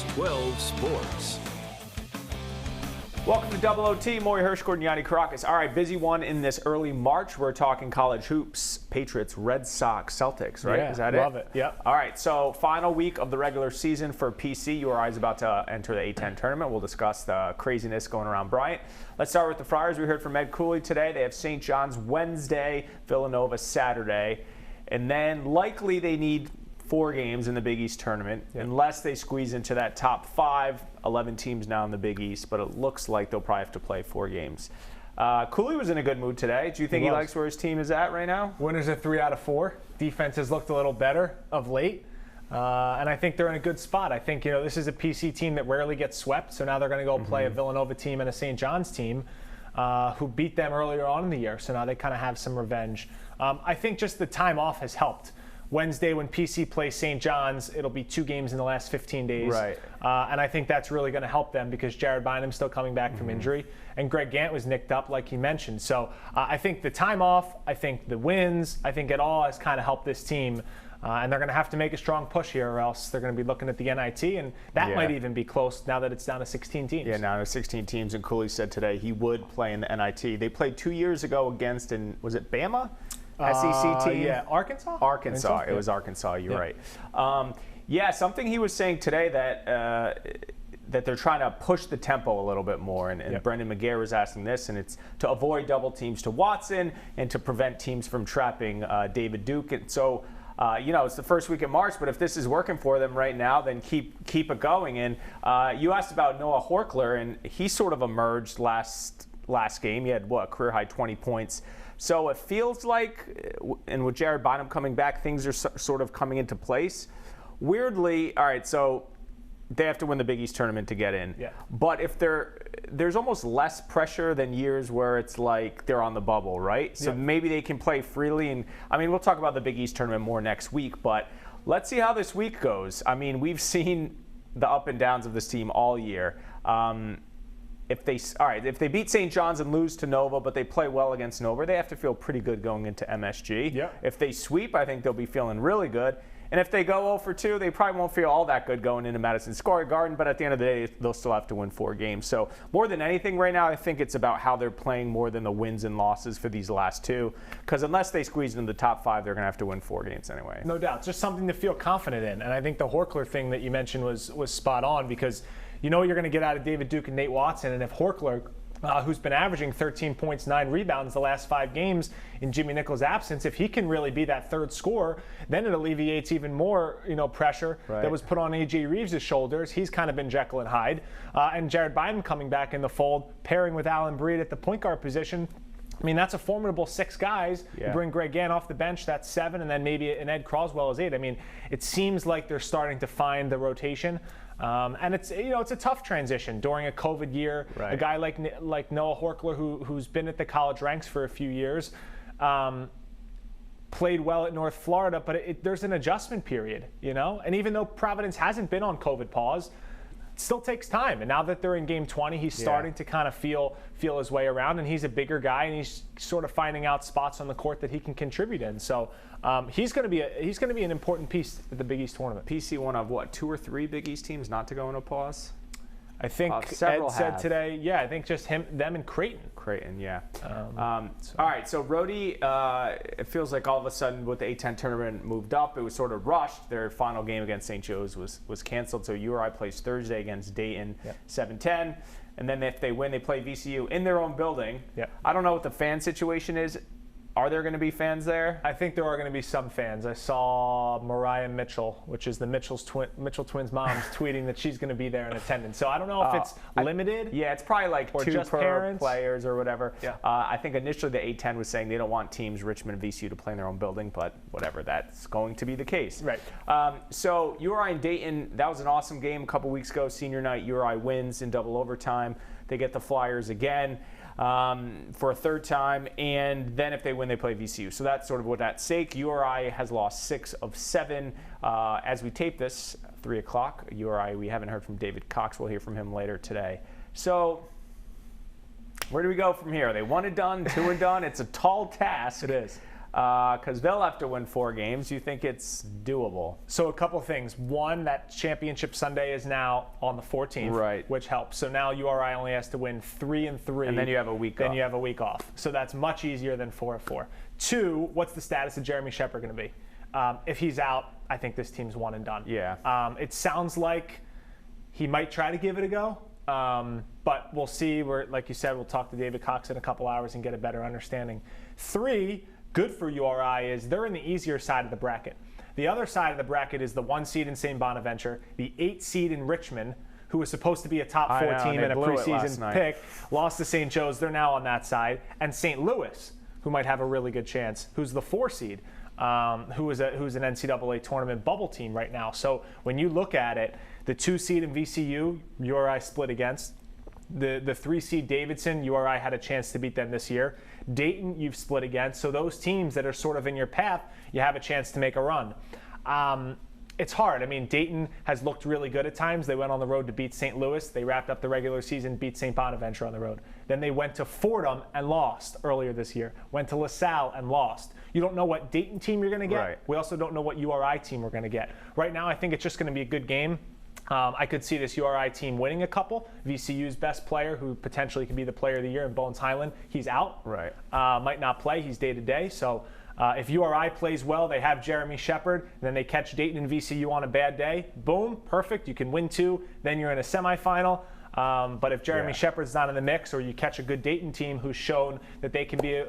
News 12 Sports. Welcome to Double OT. Maury Hirsch, Gordon Yanni Caracas. All right, busy one in this early March. We're talking college hoops, Patriots, Red Sox, Celtics, right? Yeah, Is that love it? Yep. All right, so final week of the regular season for PC. URI is about to enter the A10 tournament. We'll discuss the craziness going around Bryant. Let's start with the Friars. We heard from Ed Cooley today. They have St. John's Wednesday, Villanova Saturday. And then likely they need 4 games in the Big East tournament, unless they squeeze into that top 5, 11 teams now in the Big East, but it looks like they'll probably have to play 4 games. Cooley was in a good mood today. Do you think he likes where his team is at right now? Winners are 3 out of 4. Defense has looked a little better of late, and I think they're in a good spot. I think, this is a PC team that rarely gets swept, so now they're going to go play a Villanova team and a St. John's team who beat them earlier on in the year, so now they kind of have some revenge. I think just the time off has helped. Wednesday, when PC plays St. John's, it'll be 2 games in the last 15 days. Right. And I think that's really going to help them because Jared Bynum's still coming back from injury, and Greg Gant was nicked up, like he mentioned. So I think the time off, I think the wins, I think it all has kind of helped this team. And they're going to have to make a strong push here, or else they're going to be looking at the NIT, and that might even be close now that it's down to 16 teams. Yeah, now there's 16 teams, and Cooley said today he would play in the NIT. They played 2 years ago against, was it Bama? SEC team? Yeah, Arkansas? Arkansas. It was Arkansas. You're right. Something he was saying today that they're trying to push the tempo a little bit more. And Brendan McGare was asking this, and it's to avoid double teams to Watson and to prevent teams from trapping David Duke. And so, it's the first week of March, but if this is working for them right now, then keep it going. And you asked about Noah Horchler, and he sort of emerged last game. He had, a career-high 20 points. So it feels like, and with Jared Bynum coming back, things are sort of coming into place. Weirdly, all right, so they have to win the Big East tournament to get in. Yeah. But if there's almost less pressure than years where it's like they're on the bubble, right? So maybe they can play freely. And we'll talk about the Big East tournament more next week, but let's see how this week goes. We've seen the up and downs of this team all year. If they beat St. John's and lose to Nova, but they play well against Nova, they have to feel pretty good going into MSG. Yeah. If they sweep, I think they'll be feeling really good. And if they go 0 for 2, they probably won't feel all that good going into Madison Square Garden, but at the end of the day, they'll still have to win 4 games. So more than anything right now, I think it's about how they're playing more than the wins and losses for these last 2. Because unless they squeeze into the top 5, they're going to have to win 4 games anyway. No doubt. It's just something to feel confident in. And I think the Horchler thing that you mentioned was spot on, because you know what you're going to get out of David Duke and Nate Watson. And if Horchler, who's been averaging 13 points, 9 rebounds the last 5 games in Jimmy Nichols' absence, if he can really be that third scorer, then it alleviates even more, pressure that was put on A.J. Reeves' shoulders. He's kind of been Jekyll and Hyde. And Jared Bynum coming back in the fold, pairing with Alan Breed at the point guard position. That's a formidable 6 guys. You bring Greg Gant off the bench, that's 7, and then maybe an Ed Croswell is 8. It seems like they're starting to find the rotation. And it's a tough transition during a COVID year. Right. A guy like Noah Horchler, who's been at the college ranks for a few years, played well at North Florida, but there's an adjustment period, And even though Providence hasn't been on COVID pause, it still takes time. And now that they're in game 20, he's starting to kind of feel his way around, and he's a bigger guy, and he's sort of finding out spots on the court that he can contribute in. So he's going to be an important piece at the Big East tournament. PC one of 2 or 3 Big East teams not to go into pause? I think Ed said today, I think just them and Creighton. Yeah. All right, so Rhodey, it feels like all of a sudden with the A10 tournament moved up, it was sort of rushed. Their final game against St. Joe's was canceled, so URI plays Thursday against Dayton, 7-10. And then if they win, they play VCU in their own building. I don't know what the fan situation is. Are there going to be fans there? I think there are going to be some fans. I saw Mariah Mitchell, which is the Mitchell twins' mom's, tweeting that she's going to be there in attendance. So I don't know if it's limited. Yeah, it's probably like 2 just per parents. Players or whatever. Yeah. I think initially the A10 was saying they don't want teams, Richmond and VCU, to play in their own building, but whatever, that's going to be the case. Right. So URI and Dayton, that was an awesome game a couple weeks ago. Senior night, URI wins in double overtime. They get the Flyers again. For a 3rd time, and then if they win, they play VCU. So that's sort of what at stake. URI has lost 6 of 7. As we tape this, 3 o'clock. URI, we haven't heard from David Cox. We'll hear from him later today. So where do we go from here? Are they 1 and done, 2 and done? It's a tall task. It is. because they'll have to win 4 games. You think it's doable? So a couple things. One, that championship Sunday is now on the 14th, right, which helps. So now URI only has to win 3 and 3. And then you have a week off. Then you have a week off. So that's much easier than 4 and 4. 2, what's the status of Jeremy Shepard going to be? If he's out, I think this team's one and done. Yeah. It sounds like he might try to give it a go. But we'll see. Like you said, we'll talk to David Cox in a couple hours and get a better understanding. 3, good for URI is they're in the easier side of the bracket. The other side of the bracket is the 1 seed in St. Bonaventure, the 8 seed in Richmond, who was supposed to be a top 4 team and a preseason pick, lost to St. Joe's. They're now on that side. And St. Louis, who might have a really good chance, who's the 4 seed, who's an NCAA tournament bubble team right now. So when you look at it, the 2 seed in VCU, URI split against. The 3 seed Davidson, URI had a chance to beat them this year. Dayton, you've split against. So those teams that are sort of in your path, you have a chance to make a run. It's hard. I mean, Dayton has looked really good at times. They went on the road to beat St. Louis. They wrapped up the regular season, beat St. Bonaventure on the road. Then they went to Fordham and lost earlier this year. Went to LaSalle and lost. You don't know what Dayton team you're going to get. Right. We also don't know what URI team we're going to get. Right now, I think it's just going to be a good game. I could see this URI team winning a couple. VCU's best player, who potentially could be the player of the year, in Bones Highland, he's out. Right. Might not play. He's day-to-day. So if URI plays well, they have Jeremy Shepard, then they catch Dayton and VCU on a bad day. Boom, perfect. You can win 2. Then you're in a semifinal. But if Jeremy Shepard's not in the mix, or you catch a good Dayton team who's shown that they can be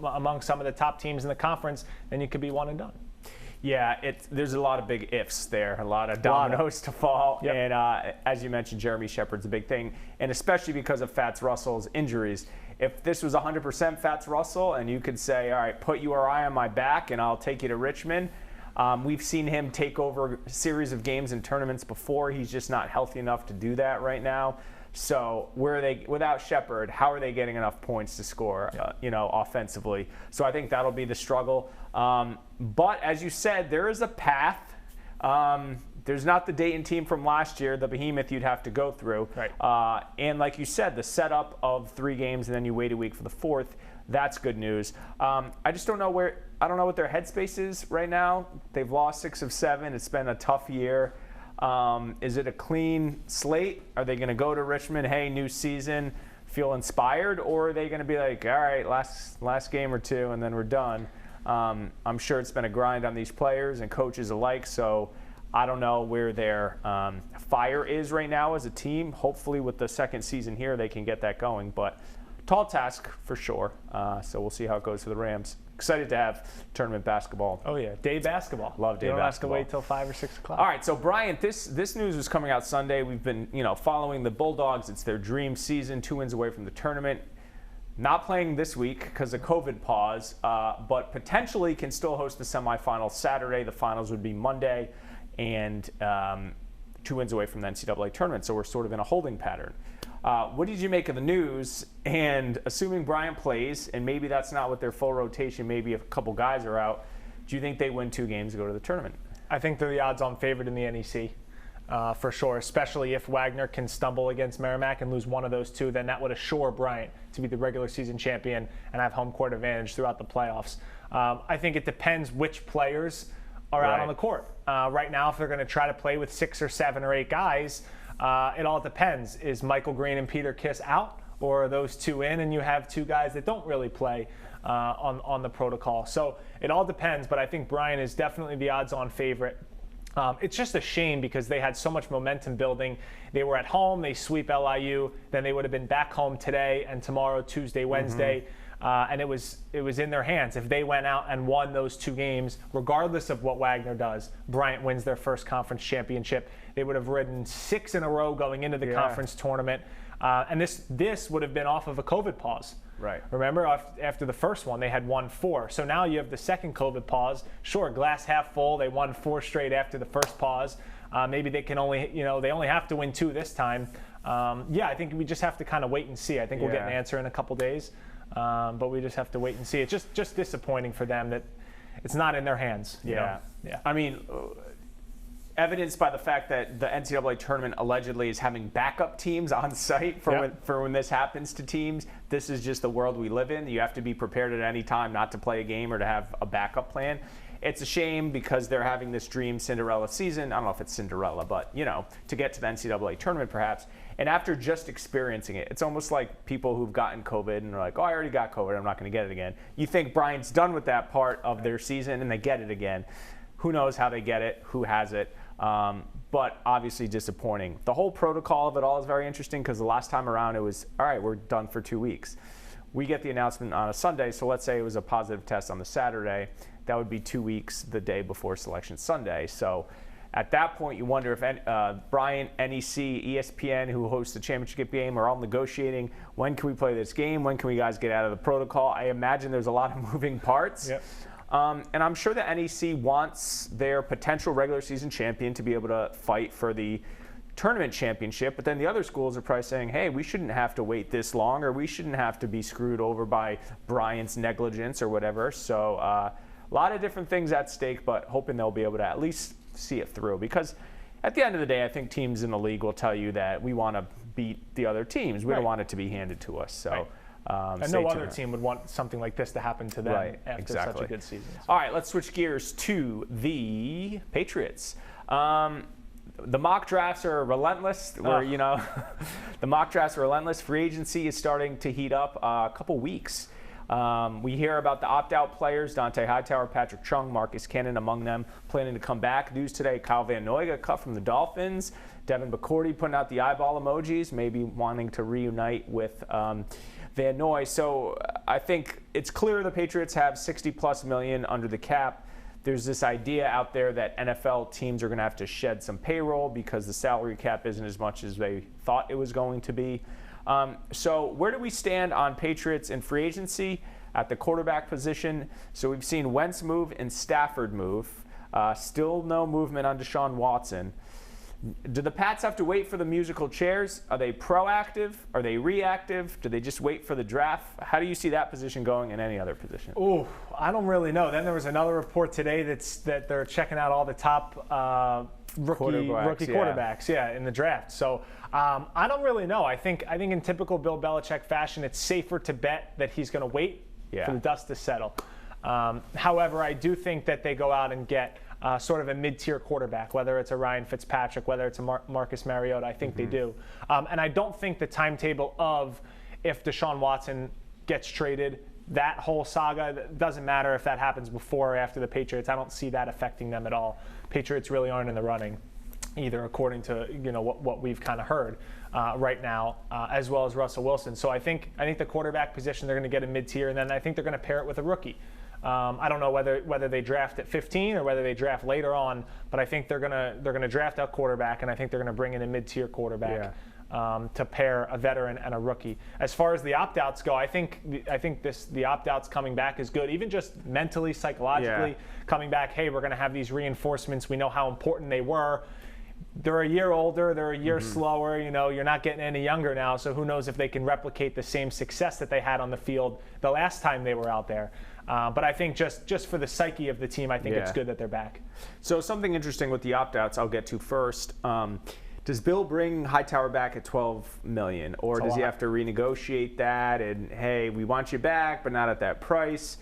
among some of the top teams in the conference, then you could be one and done. Yeah, there's a lot of big ifs there, a lot of dominoes to fall. Yep. And as you mentioned, Jeremy Shepard's a big thing, and especially because of Fats Russell's injuries. If this was 100% Fats Russell and you could say, all right, put URI on my back and I'll take you to Richmond, we've seen him take over a series of games and tournaments before. He's just not healthy enough to do that right now. So where are they without Shepard? How are they getting enough points to score, offensively? So I think that'll be the struggle. But as you said, there is a path. There's not the Dayton team from last year, the behemoth you'd have to go through. Right. And like you said, the setup of 3 games and then you wait a week for the 4th. That's good news. I just don't know I don't know what their headspace is right now. They've lost 6 of 7. It's been a tough year. Is it a clean slate? Are they going to go to Richmond, hey, new season, feel inspired? Or are they going to be like, all right, last game or 2, and then we're done? I'm sure it's been a grind on these players and coaches alike, so I don't know where their fire is right now as a team. Hopefully with the 2nd season here, they can get that going. But tall task for sure. So we'll see how it goes for the Rams. Excited to have tournament basketball. Oh, yeah. Day basketball. Love day basketball. You don't have to wait till 5 or 6 o'clock. All right, so Bryant, this news was coming out Sunday. We've been, following the Bulldogs. It's their dream season, 2 wins away from the tournament. Not playing this week because of COVID pause, but potentially can still host the semifinals Saturday. The finals would be Monday, and 2 wins away from the NCAA tournament. So we're sort of in a holding pattern. What did you make of the news? And assuming Bryant plays, and maybe that's not with their full rotation, maybe a couple guys are out, do you think they win 2 games to go to the tournament? I think they're the odds-on favorite in the NEC, for sure, especially if Wagner can stumble against Merrimack and lose one of those 2, then that would assure Bryant to be the regular season champion and have home court advantage throughout the playoffs. I think it depends which players are out on the court. Right now, if they're going to try to play with 6 or 7 or 8 guys, it all depends. Is Michael Green and Peter Kiss out, or are those 2 in and you have 2 guys that don't really play on the protocol? So it all depends, but I think Bryant is definitely the odds-on favorite. It's just a shame because they had so much momentum building. They were at home, they sweep LIU, then they would have been back home today and tomorrow, Tuesday, Wednesday. And it was in their hands. If they went out and won those 2 games, regardless of what Wagner does, Bryant wins their first conference championship. They would have ridden 6 in a row going into the conference tournament. And this would have been off of a COVID pause. Right. Remember, after the first one, they had won 4. So now you have the second COVID pause. Sure, glass half full. They won 4 straight after the first pause. Maybe they can only, they only have to win 2 this time. I think we just have to kind of wait and see. I think we'll get an answer in a couple days. But we just have to wait and see. It's just disappointing for them that it's not in their hands. You know? I mean, evidenced by the fact that the NCAA tournament allegedly is having backup teams on site for when this happens to teams. This is just the world we live in. You have to be prepared at any time not to play a game or to have a backup plan. It's a shame because they're having this dream Cinderella season. I don't know if it's Cinderella, but, to get to the NCAA tournament perhaps. And after just experiencing it, it's almost like people who've gotten COVID and are like, oh, I already got COVID, I'm not going to get it again. You think Bryant's done with that part of their season and they get it again. Who knows how they get it, who has it. But obviously disappointing. The whole protocol of it all is very interesting because the last time around it was, all right, we're done for 2 weeks. We get the announcement on a Sunday, so let's say it was a positive test on the Saturday. That would be 2 weeks the day before Selection Sunday. So at that point, you wonder if Bryant, NEC, ESPN, who hosts the championship game, are all negotiating, when can we play this game? When can we guys get out of the protocol? I imagine there's a lot of moving parts. Yep. And I'm sure that NEC wants their potential regular season champion to be able to fight for the tournament championship, but then the other schools are probably saying, hey, we shouldn't have to wait this long, or we shouldn't have to be screwed over by Bryant's negligence or whatever. So a lot of different things at stake, but hoping they'll be able to at least see it through. Because at the end of the day, I think teams in the league will tell you that we want to beat the other teams. We don't want it to be handed to us. So. And no other team would want something like this to happen to them after such a good season. So. All right, let's switch gears to the Patriots. The mock drafts are relentless. The mock drafts are relentless. Free agency is starting to heat up. A couple weeks. We hear about the opt-out players, Dante Hightower, Patrick Chung, Marcus Cannon among them, planning to come back. News today, Kyle Van Noy got cut from the Dolphins. Devin McCourty putting out the eyeball emojis, maybe wanting to reunite with Van Noy. So I think it's clear the Patriots have $60+ million under the cap. There's this idea out there that NFL teams are going to have to shed some payroll because the salary cap isn't as much as they thought it was going to be. So where do we stand on Patriots in free agency at the quarterback position? So we've seen Wentz move and Stafford move. Still no movement on Deshaun Watson. Do the Pats have to wait for the musical chairs? Are they proactive? Are they reactive? Do they just wait for the draft? How do you see that position going in any other position? Oh, I don't really know. Then there was another report today that they're checking out all the top rookie quarterbacks in the draft. So I don't really know. I think in typical Bill Belichick fashion, it's safer to bet that he's going to wait for the dust to settle. However, I do think that they go out and get sort of a mid-tier quarterback, whether it's a Ryan Fitzpatrick, whether it's a Marcus Mariota. I think they do. And I don't think the timetable of if Deshaun Watson gets traded, that whole saga, doesn't matter if that happens before or after the Patriots. I don't see that affecting them at all. Patriots really aren't in the running either, according to what we've kind of heard right now, as well as Russell Wilson. So I think the quarterback position, they're going to get a mid-tier, and then I think they're going to pair it with a rookie. I don't know whether they draft at 15 or whether they draft later on, but I think they're gonna draft a quarterback, and I think they're gonna bring in a mid-tier quarterback to pair a veteran and a rookie. As far as the opt-outs go, I think the opt-outs coming back is good, even just mentally, psychologically coming back. Hey, we're gonna have these reinforcements. We know how important they were. They're a year older, they're a year slower, you're not getting any younger now, so who knows if they can replicate the same success that they had on the field the last time they were out there. But I think just for the psyche of the team, I think it's good that they're back. So something interesting with the opt-outs I'll get to first. Does Bill bring Hightower back at $12 million, or does he have to renegotiate that and, hey, we want you back, but not at that price?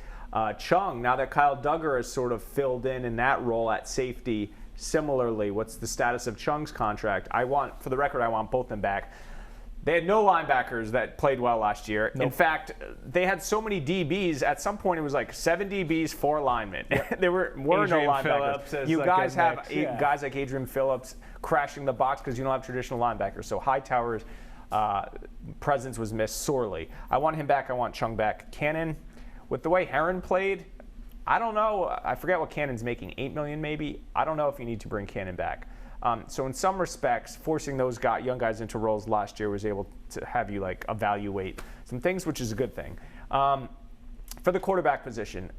Chung, now that Kyle Duggar has sort of filled in that role at safety, similarly, what's the status of Chung's contract? For the record, I want both of them back. They had no linebackers that played well last year. Nope. In fact, they had so many DBs. At some point, it was like 7 DBs, 4 linemen. Yep. there were no linebackers. You guys have guys like Adrian Phillips crashing the box because you don't have traditional linebackers. So Hightower's presence was missed sorely. I want him back. I want Chung back. Cannon, with the way Heron played, I don't know. I forget what Cannon's making, $8 million maybe. I don't know if you need to bring Cannon back. So in some respects, forcing those young guys into roles last year was able to have you evaluate some things, which is a good thing. For the quarterback position,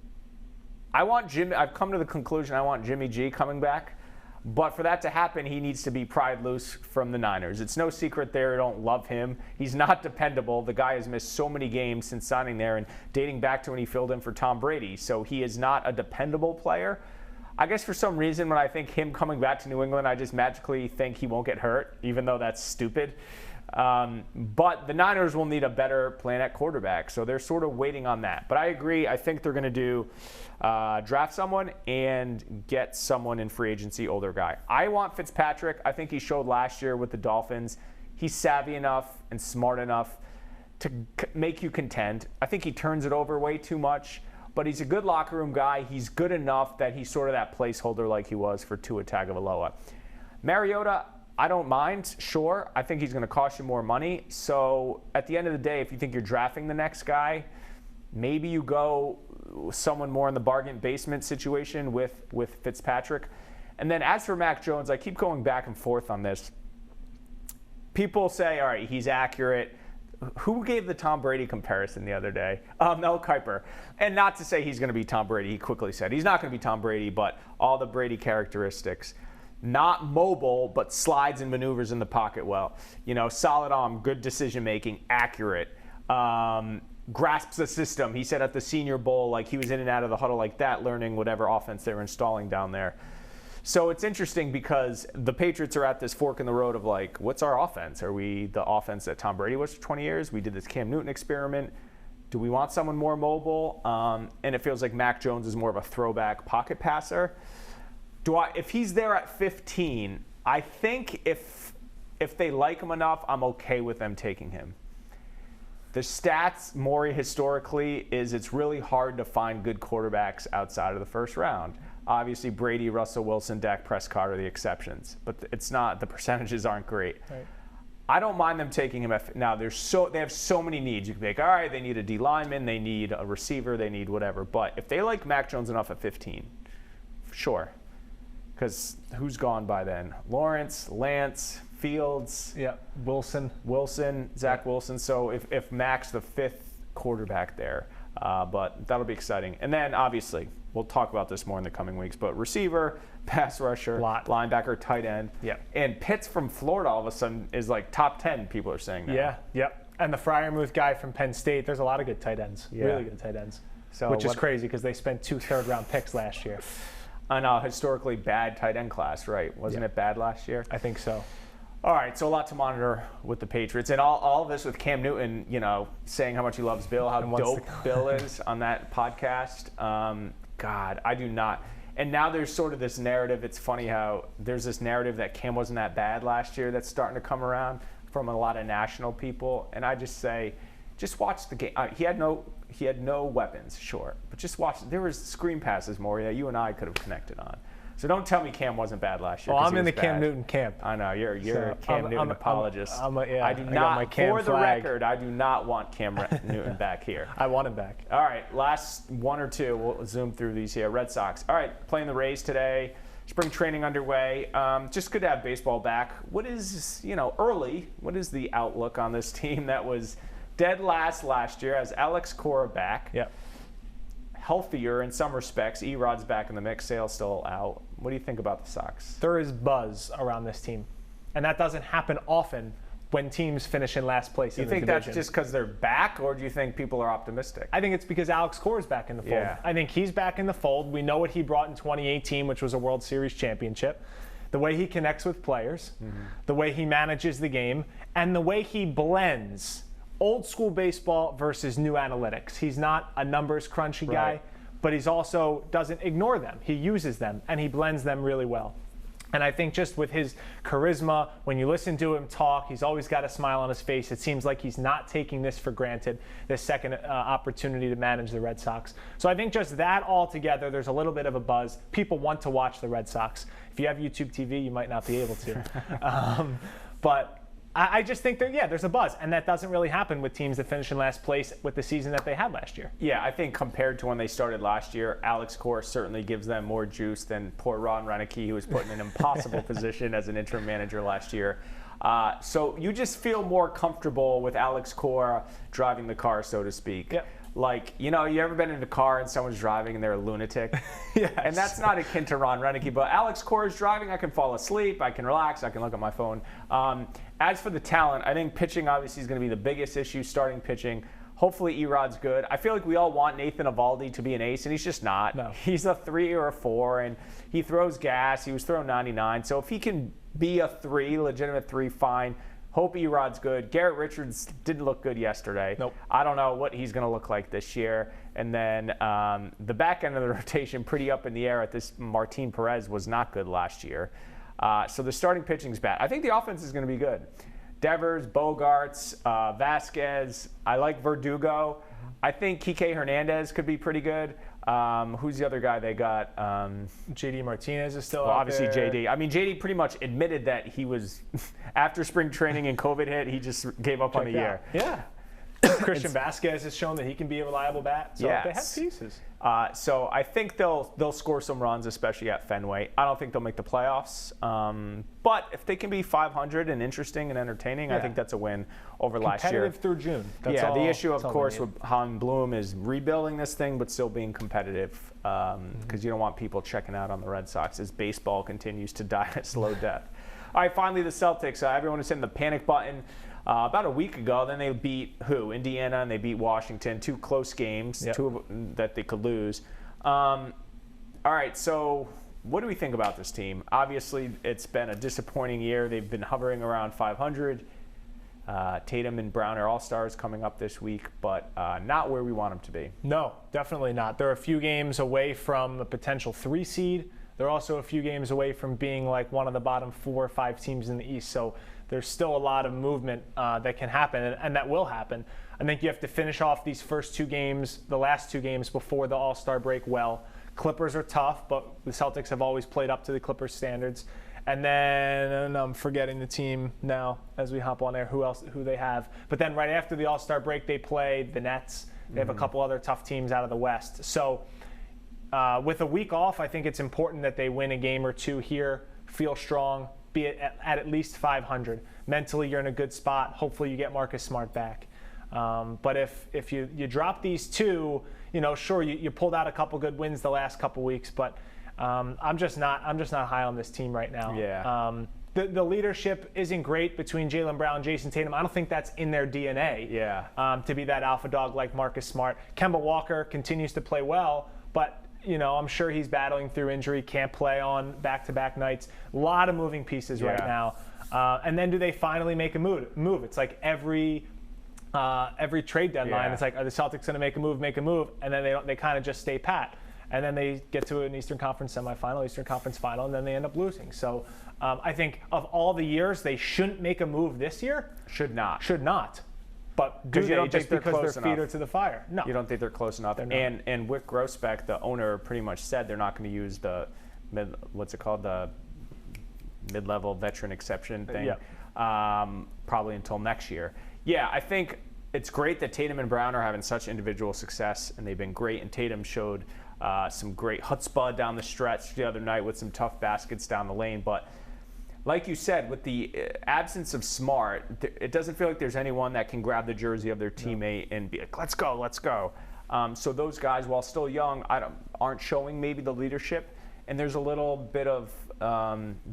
I've come to the conclusion I want Jimmy G coming back. But for that to happen, he needs to be pried loose from the Niners. It's no secret they don't love him. He's not dependable. The guy has missed so many games since signing there and dating back to when he filled in for Tom Brady. So he is not a dependable player. I guess for some reason when I think him coming back to New England, I just magically think he won't get hurt, even though that's stupid. But the Niners will need a better plan at quarterback, so they're sort of waiting on that. But I agree. I think they're going to do draft someone and get someone in free agency, older guy. I want Fitzpatrick. I think he showed last year with the Dolphins. He's savvy enough and smart enough to make you contend. I think he turns it over way too much, but he's a good locker room guy. He's good enough that he's sort of that placeholder like he was for Tua Tagovailoa. Mariota, I don't mind, sure. I think he's going to cost you more money. So at the end of the day, if you think you're drafting the next guy, maybe you go someone more in the bargain basement situation with Fitzpatrick. And then as for Mac Jones, I keep going back and forth on this. People say, all right, he's accurate. Who gave the Tom Brady comparison the other day? Mel Kiper. And not to say he's going to be Tom Brady. He quickly said he's not going to be Tom Brady, but all the Brady characteristics. Not mobile, but slides and maneuvers in the pocket well. You know, solid arm, good decision-making, accurate. Grasps the system. He said at the Senior Bowl, like he was in and out of the huddle like that, learning whatever offense they were installing down there. So it's interesting because the Patriots are at this fork in the road of like, what's our offense? Are we the offense that Tom Brady was for 20 years? We did this Cam Newton experiment. Do we want someone more mobile? And it feels like Mac Jones is more of a throwback pocket passer. If he's there at 15, I think if they like him enough, I'm okay with them taking him. The stats, Maury, historically, is it's really hard to find good quarterbacks outside of the first round. Obviously, Brady, Russell Wilson, Dak Prescott are the exceptions, but it's not. The percentages aren't great. Right. I don't mind them taking him. Now, they have so many needs. You can think, all right, they need a D lineman, they need a receiver, they need whatever. But if they like Mac Jones enough at 15, sure. Because who's gone by then? Lawrence, Lance, Fields. Yeah, Wilson, Zach Wilson. So if Mac's the fifth quarterback there, but that'll be exciting. And then obviously we'll talk about this more in the coming weeks. But receiver, pass rusher, linebacker, tight end. Yeah. And Pitts from Florida all of a sudden is like top 10. People are saying that. Yeah. Yep. And the Freiermuth guy from Penn State. There's a lot of good tight ends. Yeah. Really good tight ends. So which is crazy because they spent 2 third-round picks last year. On a historically bad tight end class, right? Wasn't it bad last year? I think so. All right, so a lot to monitor with the Patriots. And all of this with Cam Newton, you know, saying how much he loves Bill, how dope Bill is on that podcast. God, I do not. And now there's sort of this narrative. It's funny how there's this narrative that Cam wasn't that bad last year that's starting to come around from a lot of national people. And I just say, just watch the game. He had no weapons, sure, but just watch. There was screen passes, Maury, that you and I could have connected on. So don't tell me Cam wasn't bad last year. Well, I'm in the Cam Newton camp. I know you're a Cam Newton apologist. I do not. For the record, I do not want Cam Newton back here. I want him back. All right, last one or two. We'll zoom through these here. Red Sox. All right, playing the Rays today. Spring training underway. Just good to have baseball back. What is early? What is the outlook on this team that was dead last year? Has Alex Cora back? Yep. Healthier in some respects. Erod's back in the mix. Sale's still out. What do you think about the Sox? There is buzz around this team, and that doesn't happen often when teams finish in last place in the division. You think that's just because they're back, or do you think people are optimistic? I think it's because Alex Cora's back in the fold. Yeah. I think he's back in the fold. We know what he brought in 2018, which was a World Series championship. The way he connects with players, the way he manages the game, and the way he blends old school baseball versus new analytics. He's not a numbers crunchy guy, but he's also doesn't ignore them. He uses them and he blends them really well. And I think just with his charisma, when you listen to him talk, he's always got a smile on his face. It seems like he's not taking this for granted, this second opportunity to manage the Red Sox. So I think just that all together, there's a little bit of a buzz. People want to watch the Red Sox. If you have YouTube TV, you might not be able to. But I just think that, there's a buzz. And that doesn't really happen with teams that finish in last place with the season that they had last year. Yeah, I think compared to when they started last year, Alex Cora certainly gives them more juice than poor Ron Reineke, who was put in an impossible position as an interim manager last year. So you just feel more comfortable with Alex Cora driving the car, so to speak. Yep. Like, you ever been in a car and someone's driving and they're a lunatic? Yes. And that's not akin to Ron Reineke, but Alex Cora's driving, I can fall asleep, I can relax, I can look at my phone. As for the talent, I think pitching obviously is going to be the biggest issue, starting pitching. Hopefully Erod's good. I feel like we all want Nathan Eovaldi to be an ace, and he's just not. No. He's a 3 or a 4, and he throws gas. He was throwing 99. So if he can be a 3, legitimate 3, fine. Hope Erod's good. Garrett Richards didn't look good yesterday. Nope. I don't know what he's going to look like this year. And then the back end of the rotation, pretty up in the air at this. Martin Perez was not good last year. So the starting pitching's bad. I think the offense is going to be good. Devers, Bogarts, Vasquez. I like Verdugo. I think Kike Hernandez could be pretty good. Who's the other guy they got? JD Martinez is still out obviously there. JD. I mean, JD pretty much admitted that he was, after spring training and COVID hit, he just gave up on the year. Yeah. Christian Vasquez has shown that he can be a reliable bat. So Yes. they have pieces. So I think they'll score some runs, especially at Fenway. I don't think they'll make the playoffs. But if they can be 500 and interesting and entertaining, I think that's a win over last year. Competitive through June. That's the all, issue, of that's all course, they need. with Han Bloom is rebuilding this thing, but still being competitive because you don't want people checking out on the Red Sox as baseball continues to die a slow death. All right, finally, the Celtics. Everyone is hitting the panic button. About a week ago, then they beat Indiana, and they beat Washington. 2 close games, Yep. 2 of that they could lose. All right, so what do we think about this team? Obviously, it's been a disappointing year. They've been hovering around 500. Tatum and Brown are all-stars coming up this week, but not where we want them to be. No, definitely not. They're a few games away from the potential 3 seed. They're also a few games away from being like one of the bottom 4 or 5 teams in the East. So there's still a lot of movement that can happen, and that will happen. I think you have to finish off these first 2 games, the last 2 games before the All-Star break well. Clippers are tough, but the Celtics have always played up to the Clippers standards. And then I'm forgetting the team now as we hop on there, who they have. But then right after the All-Star break, they play the Nets. They have a couple other tough teams out of the West. So with a week off, I think it's important that they win a game or 2 here, feel strong, be at least 500. Mentally, you're in a good spot. Hopefully, you get Marcus Smart back. But if you drop these 2, sure, you pulled out a couple good wins the last couple weeks, but I'm just not high on this team right now. Yeah. The leadership isn't great between Jaylen Brown and Jason Tatum. I don't think that's in their DNA. Yeah. To be that alpha dog like Marcus Smart. Kemba Walker continues to play well, but I'm sure he's battling through injury, can't play on back-to-back nights. A lot of moving pieces right now. And then do they finally make a move? It's like every trade deadline, it's like, are the Celtics going to make a move? And then they kind of just stay pat. And then they get to an Eastern Conference semifinal, Eastern Conference final, and then they end up losing. So I think of all the years, they shouldn't make a move this year. Should not. But do you they don't just think they're because close their feet enough? are to the fire? No. You don't think they're close enough? They're not. And Wick Grossbeck, the owner, pretty much said they're not going to use the the mid-level veteran exception thing. Probably until next year. Yeah, I think it's great that Tatum and Brown are having such individual success, and they've been great. And Tatum showed some great chutzpah down the stretch the other night with some tough baskets down the lane. But like you said, with the absence of Smart, it doesn't feel like there's anyone that can grab the jersey of their teammate and be like, let's go. So those guys, while still young, aren't showing maybe the leadership. And there's a little bit of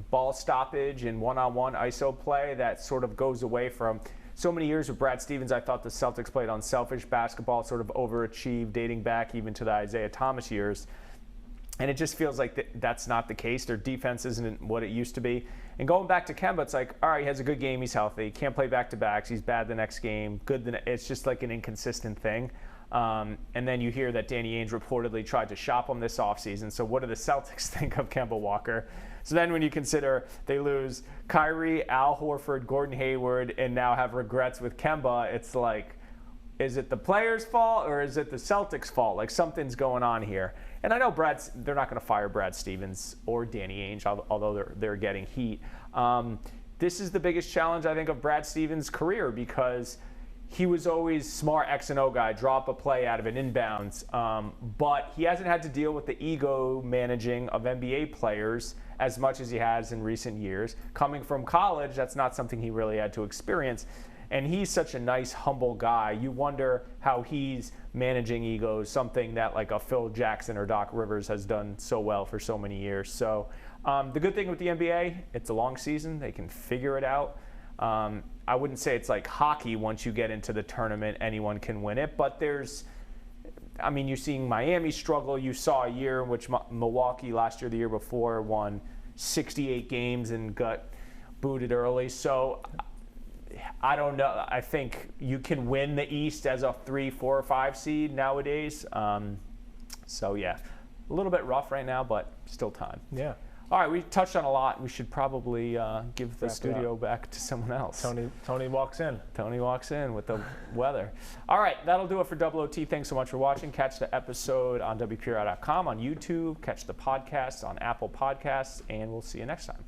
ball stoppage and one-on-one ISO play that sort of goes away from so many years with Brad Stevens. I thought the Celtics played unselfish basketball, sort of overachieved, dating back even to the Isaiah Thomas years. And it just feels like that's not the case. Their defense isn't what it used to be. And going back to Kemba, it's like, all right, he has a good game, he's healthy. Can't play back-to-backs, he's bad the next game. It's just like an inconsistent thing. And then you hear that Danny Ainge reportedly tried to shop him this offseason. So what do the Celtics think of Kemba Walker? So then when you consider they lose Kyrie, Al Horford, Gordon Hayward, and now have regrets with Kemba, it's like, is it the players' fault or is it the Celtics' fault? Like something's going on here. And I know they're not going to fire Brad Stevens or Danny Ainge, although they're getting heat. This is the biggest challenge, I think, of Brad Stevens' career because he was always smart X and O guy, drop a play out of an inbounds. But he hasn't had to deal with the ego managing of NBA players as much as he has in recent years. Coming from college, that's not something he really had to experience. And he's such a nice, humble guy. You wonder how he's managing egos, something that like a Phil Jackson or Doc Rivers has done so well for so many years. So the good thing with the NBA, it's a long season. They can figure it out. I wouldn't say it's like hockey. Once you get into the tournament, anyone can win it. But you're seeing Miami struggle. You saw a year in which Milwaukee last year, the year before, won 68 games and got booted early. So I don't know. I think you can win the East as a 3, 4, or 5 seed nowadays. So yeah, a little bit rough right now, but still time. Yeah. All right, we touched on a lot. We should probably give the studio back to someone else. Tony walks in. Tony walks in with the weather. All right, that'll do it for Double OT. Thanks so much for watching. Catch the episode on WPRI.com, on YouTube. Catch the podcast on Apple Podcasts, and we'll see you next time.